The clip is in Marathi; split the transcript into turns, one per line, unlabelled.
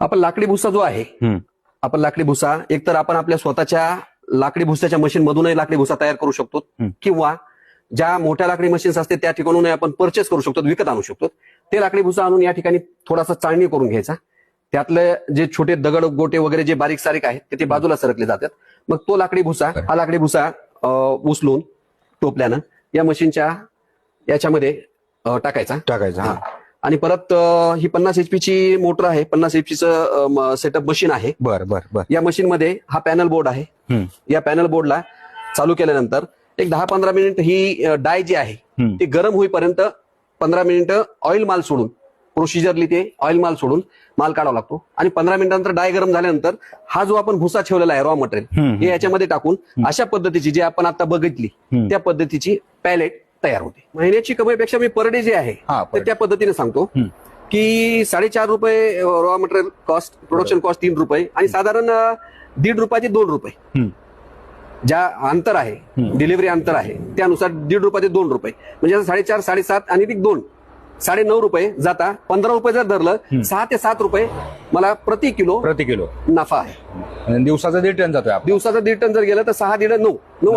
आपण लाकडी भुसा जो आहे, आपण लाकडी भुसा एकतर आपण आपल्या स्वतःच्या लाकडी भुसाच्या मशीन मधूनही लाकडी भुसा तयार करू शकतो, किंवा ज्या मोठ्या लाकडी मशीन्स असते त्या ठिकाणून आपण परचेस करू शकतो, विकत आणू शकतो. ते लाकडी भुसा आणून या ठिकाणी थोडासा चाळणी करून घ्यायचा. त्यातले जे छोटे दगड गोटे वगैरे जे बारीक सारीक आहेत ते बाजूला सरकले जातात. मग तो लाकडी भुसा, हा लाकडी भुसा उचलून टोपल्यानं या मशीनच्या याच्यामध्ये टाकायचा. आणि परत ही 50 HP ची मोटर आहे, 50 HP चं सेटअप मशीन आहे.
बर.
या मशीन मध्ये हा पॅनल बोर्ड आहे. या पॅनल बोर्डला चालू केल्यानंतर एक 10-15 मिनिट ही डाय जी आहे ती गरम होईपर्यंत 15 मिनिटं ऑइल माल सोडून, प्रोसिजरली ते ऑइल माल सोडून माल काढावा लागतो. आणि 15 मिनिटांनंतर डाय गरम झाल्यानंतर हा जो आपण भुसा ठेवलेला आहे रॉ मटेरियल हे याच्यामध्ये टाकून अशा पद्धतीची जी आपण आता बघितली त्या पद्धतीची पॅलेट तयार होते. महिन्याची कमाईपेक्षा मी पर डे जे आहे तर त्या पद्धतीने सांगतो की 4.5 रुपये raw material cost, production cost 3 रुपये आणि साधारण 1.5 रुपये ते 2 रुपये ज्या अंतर आहे, डिलिव्हरी अंतर आहे त्यानुसार 1.5 रुपये ते 2 रुपये म्हणजे 4.5, 7.5 आणि 2 9.5 रुपये जाता 15 रुपये जर धरलं 6 ते 7 रुपये मला प्रति किलो
प्रति किलो
नफा आहे.
दिवसाचा 1.5 टन जातोय.
दिवसाचा 1.5 टन जर गेलं तर 6 1.5 9